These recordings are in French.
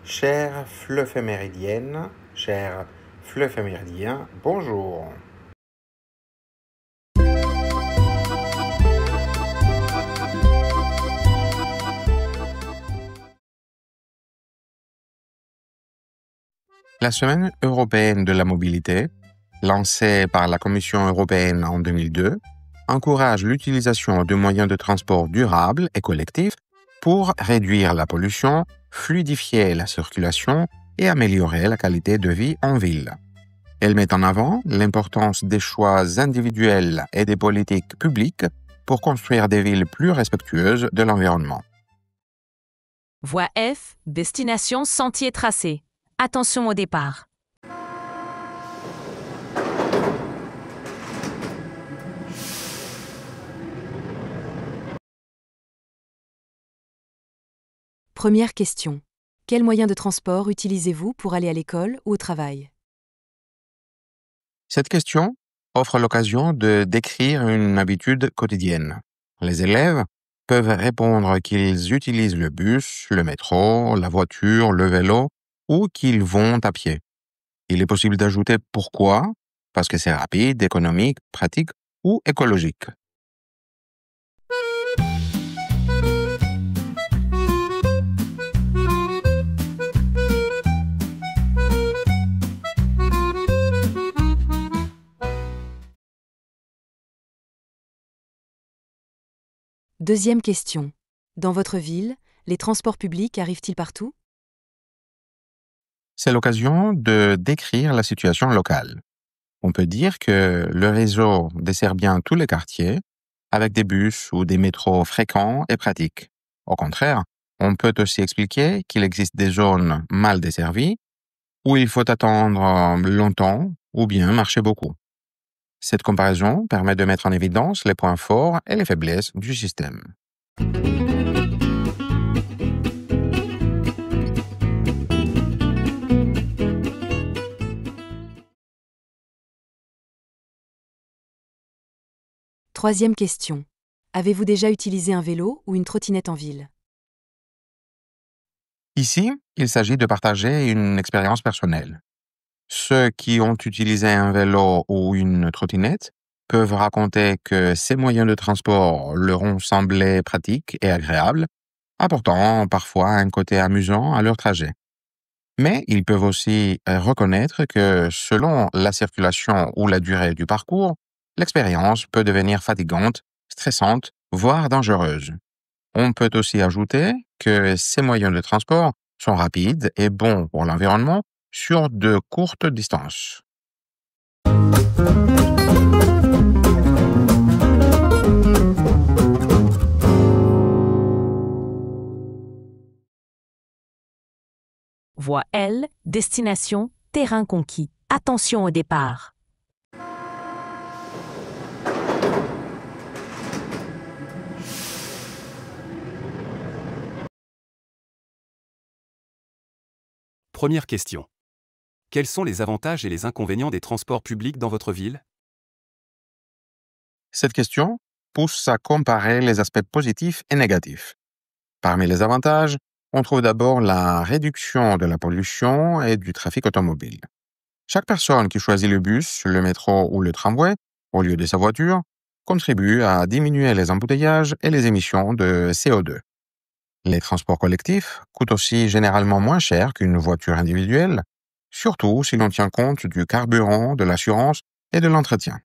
Chère fleuve méridienne, cher fleuve méridien, bonjour. La Semaine européenne de la mobilité, lancée par la Commission européenne en 2002, encourage l'utilisation de moyens de transport durables et collectifs pour réduire la pollution, fluidifier la circulation et améliorer la qualité de vie en ville. Elle met en avant l'importance des choix individuels et des politiques publiques pour construire des villes plus respectueuses de l'environnement. Voie F, destination sentier tracé. Attention au départ. Première question. Quel moyen de transport utilisez-vous pour aller à l'école ou au travail ? Cette question offre l'occasion de décrire une habitude quotidienne. Les élèves peuvent répondre qu'ils utilisent le bus, le métro, la voiture, le vélo ou qu'ils vont à pied. Il est possible d'ajouter pourquoi, parce que c'est rapide, économique, pratique ou écologique. Deuxième question. Dans votre ville, les transports publics arrivent-ils partout ? C'est l'occasion de décrire la situation locale. On peut dire que le réseau dessert bien tous les quartiers, avec des bus ou des métros fréquents et pratiques. Au contraire, on peut aussi expliquer qu'il existe des zones mal desservies, où il faut attendre longtemps ou bien marcher beaucoup. Cette comparaison permet de mettre en évidence les points forts et les faiblesses du système. Troisième question. Avez-vous déjà utilisé un vélo ou une trottinette en ville ? Ici, il s'agit de partager une expérience personnelle. Ceux qui ont utilisé un vélo ou une trottinette peuvent raconter que ces moyens de transport leur ont semblé pratiques et agréables, apportant parfois un côté amusant à leur trajet. Mais ils peuvent aussi reconnaître que selon la circulation ou la durée du parcours, l'expérience peut devenir fatigante, stressante, voire dangereuse. On peut aussi ajouter que ces moyens de transport sont rapides et bons pour l'environnement sur de courtes distances. Voie L, destination terrain conquis. Attention au départ. Première question. Quels sont les avantages et les inconvénients des transports publics dans votre ville ? Cette question pousse à comparer les aspects positifs et négatifs. Parmi les avantages, on trouve d'abord la réduction de la pollution et du trafic automobile. Chaque personne qui choisit le bus, le métro ou le tramway au lieu de sa voiture contribue à diminuer les embouteillages et les émissions de CO2. Les transports collectifs coûtent aussi généralement moins cher qu'une voiture individuelle, surtout si l'on tient compte du carburant, de l'assurance et de l'entretien.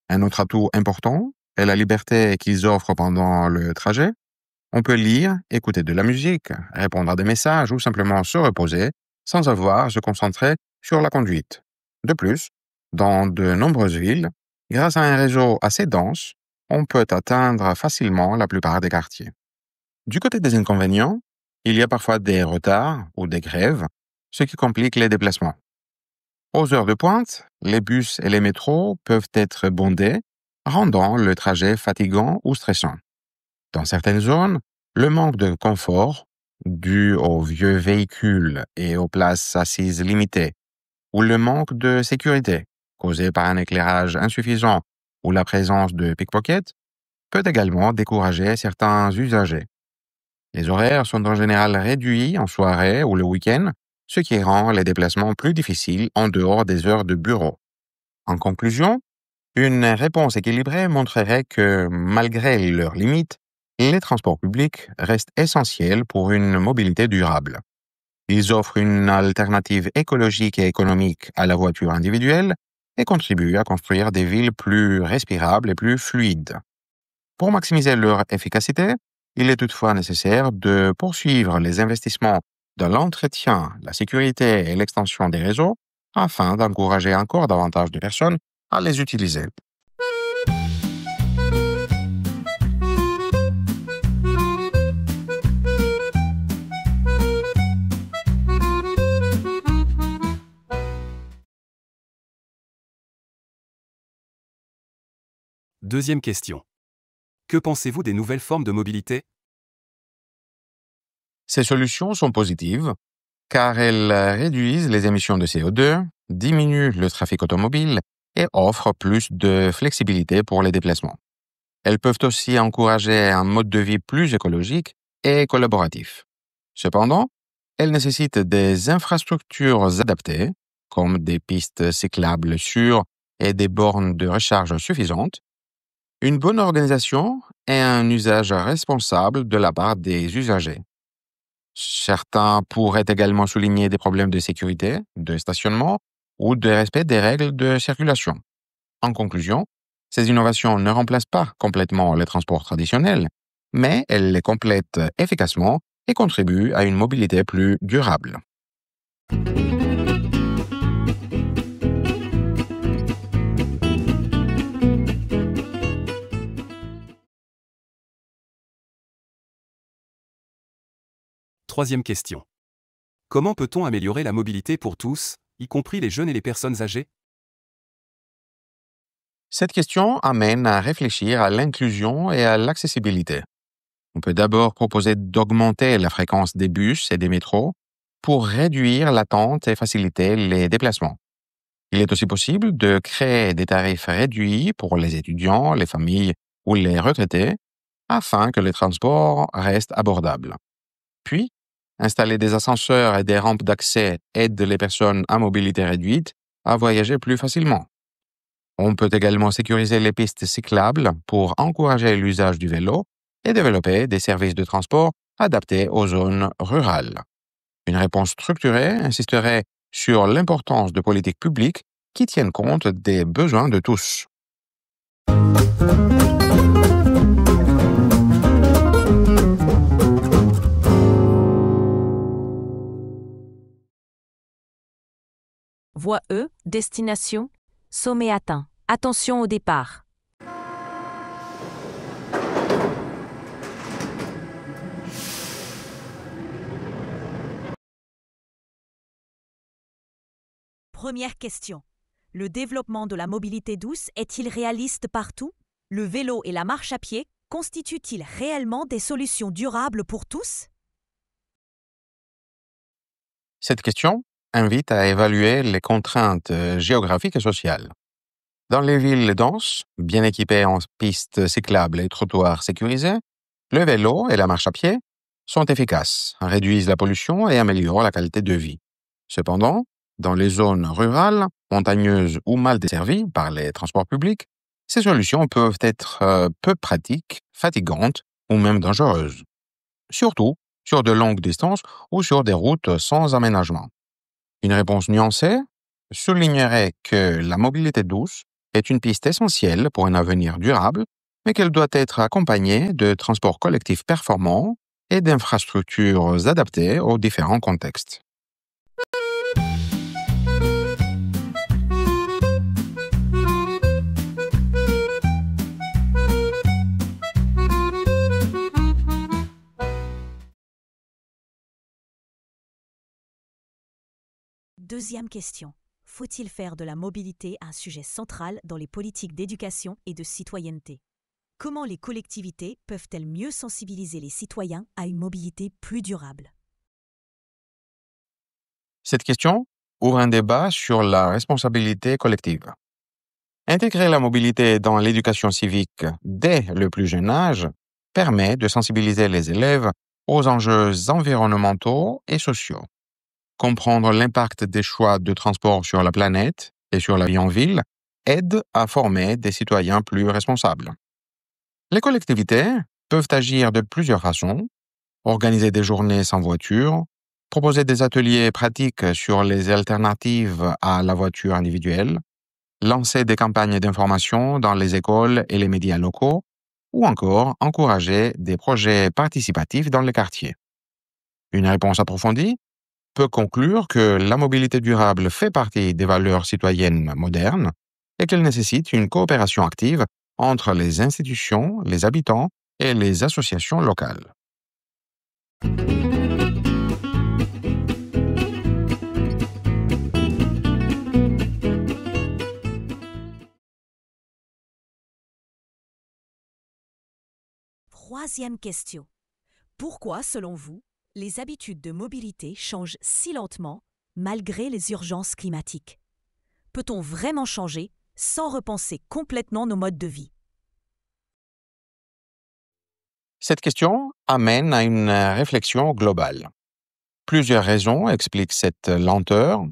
Un autre atout important est la liberté qu'ils offrent pendant le trajet. On peut lire, écouter de la musique, répondre à des messages ou simplement se reposer sans avoir à se concentrer sur la conduite. De plus, dans de nombreuses villes, grâce à un réseau assez dense, on peut atteindre facilement la plupart des quartiers. Du côté des inconvénients, il y a parfois des retards ou des grèves, ce qui complique les déplacements. Aux heures de pointe, les bus et les métros peuvent être bondés, rendant le trajet fatigant ou stressant. Dans certaines zones, le manque de confort, dû aux vieux véhicules et aux places assises limitées, ou le manque de sécurité, causé par un éclairage insuffisant ou la présence de pickpockets, peut également décourager certains usagers. Les horaires sont en général réduits en soirée ou le week-end, ce qui rend les déplacements plus difficiles en dehors des heures de bureau. En conclusion, une réponse équilibrée montrerait que, malgré leurs limites, les transports publics restent essentiels pour une mobilité durable. Ils offrent une alternative écologique et économique à la voiture individuelle et contribuent à construire des villes plus respirables et plus fluides. Pour maximiser leur efficacité, il est toutefois nécessaire de poursuivre les investissements dans l'entretien, la sécurité et l'extension des réseaux afin d'encourager encore davantage de personnes à les utiliser. Deuxième question. Que pensez-vous des nouvelles formes de mobilité? Ces solutions sont positives car elles réduisent les émissions de CO2, diminuent le trafic automobile et offrent plus de flexibilité pour les déplacements. Elles peuvent aussi encourager un mode de vie plus écologique et collaboratif. Cependant, elles nécessitent des infrastructures adaptées, comme des pistes cyclables sûres et des bornes de recharge suffisantes, une bonne organisation et un usage responsable de la part des usagers. Certains pourraient également souligner des problèmes de sécurité, de stationnement ou de respect des règles de circulation. En conclusion, ces innovations ne remplacent pas complètement les transports traditionnels, mais elles les complètent efficacement et contribuent à une mobilité plus durable. Troisième question. Comment peut-on améliorer la mobilité pour tous, y compris les jeunes et les personnes âgées? Cette question amène à réfléchir à l'inclusion et à l'accessibilité. On peut d'abord proposer d'augmenter la fréquence des bus et des métros pour réduire l'attente et faciliter les déplacements. Il est aussi possible de créer des tarifs réduits pour les étudiants, les familles ou les retraités afin que les transports restent abordables. Puis, installer des ascenseurs et des rampes d'accès aide les personnes à mobilité réduite à voyager plus facilement. On peut également sécuriser les pistes cyclables pour encourager l'usage du vélo et développer des services de transport adaptés aux zones rurales. Une réponse structurée insisterait sur l'importance de politiques publiques qui tiennent compte des besoins de tous. Voie E, destination, sommet atteint. Attention au départ. Première question. Le développement de la mobilité douce est-il réaliste partout? Le vélo et la marche à pied constituent-ils réellement des solutions durables pour tous? Cette question invite à évaluer les contraintes géographiques et sociales. Dans les villes denses, bien équipées en pistes cyclables et trottoirs sécurisés, le vélo et la marche à pied sont efficaces, réduisent la pollution et améliorent la qualité de vie. Cependant, dans les zones rurales, montagneuses ou mal desservies par les transports publics, ces solutions peuvent être peu pratiques, fatigantes ou même dangereuses. Surtout sur de longues distances ou sur des routes sans aménagement. Une réponse nuancée soulignerait que la mobilité douce est une piste essentielle pour un avenir durable, mais qu'elle doit être accompagnée de transports collectifs performants et d'infrastructures adaptées aux différents contextes. Deuxième question. Faut-il faire de la mobilité un sujet central dans les politiques d'éducation et de citoyenneté? Comment les collectivités peuvent-elles mieux sensibiliser les citoyens à une mobilité plus durable? Cette question ouvre un débat sur la responsabilité collective. Intégrer la mobilité dans l'éducation civique dès le plus jeune âge permet de sensibiliser les élèves aux enjeux environnementaux et sociaux. Comprendre l'impact des choix de transport sur la planète et sur la vie en ville aide à former des citoyens plus responsables. Les collectivités peuvent agir de plusieurs façons: organiser des journées sans voiture, proposer des ateliers pratiques sur les alternatives à la voiture individuelle, lancer des campagnes d'information dans les écoles et les médias locaux, ou encore encourager des projets participatifs dans les quartiers. Une réponse approfondie peut conclure que la mobilité durable fait partie des valeurs citoyennes modernes et qu'elle nécessite une coopération active entre les institutions, les habitants et les associations locales. Troisième question. Pourquoi, selon vous, les habitudes de mobilité changent si lentement malgré les urgences climatiques? Peut-on vraiment changer sans repenser complètement nos modes de vie? Cette question amène à une réflexion globale. Plusieurs raisons expliquent cette lenteur: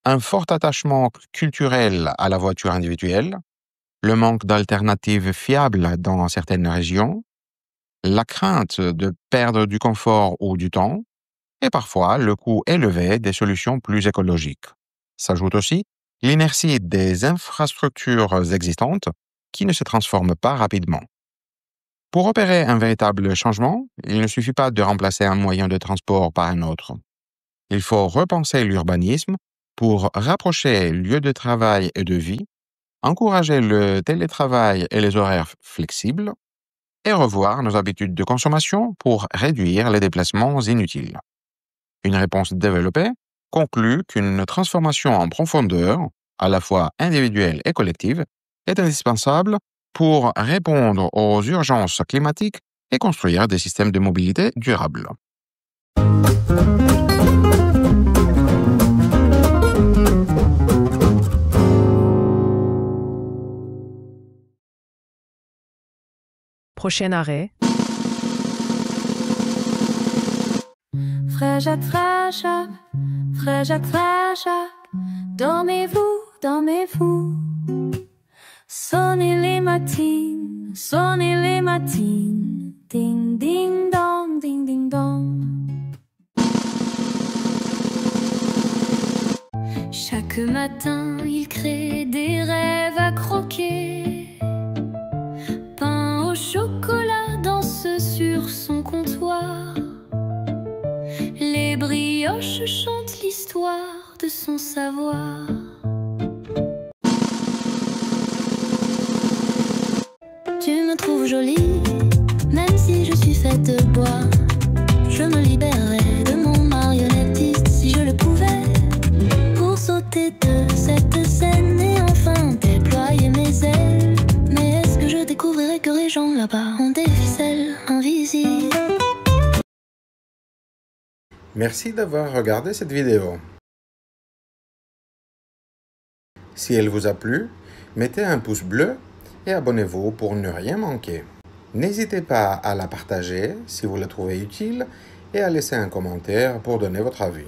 un fort attachement culturel à la voiture individuelle, le manque d'alternatives fiables dans certaines régions, la crainte de perdre du confort ou du temps, et parfois le coût élevé des solutions plus écologiques. S'ajoute aussi l'inertie des infrastructures existantes qui ne se transforment pas rapidement. Pour opérer un véritable changement, il ne suffit pas de remplacer un moyen de transport par un autre. Il faut repenser l'urbanisme pour rapprocher lieux de travail et de vie, encourager le télétravail et les horaires flexibles, et revoir nos habitudes de consommation pour réduire les déplacements inutiles. Une réponse développée conclut qu'une transformation en profondeur, à la fois individuelle et collective, est indispensable pour répondre aux urgences climatiques et construire des systèmes de mobilité durables. Prochain arrêt. Frère Jacques, dormez-vous, dormez-vous. Sonnez les matines, ding ding dong, ding ding dong. Chaque matin, il crée des rêves à croquer. Pain au chocolat danse sur son comptoir. Les brioches chantent l'histoire de son savoir. Tu me trouves jolie, même si je suis faite de bois. Je me libérerais de mon marionnettiste si je le pouvais, pour sauter de cette scène et enfin déployer mes ailes. Mais est-ce que je découvrirais que les gens là-bas ont des ficelles invisibles? Merci d'avoir regardé cette vidéo. Si elle vous a plu, mettez un pouce bleu et abonnez-vous pour ne rien manquer. N'hésitez pas à la partager si vous la trouvez utile et à laisser un commentaire pour donner votre avis.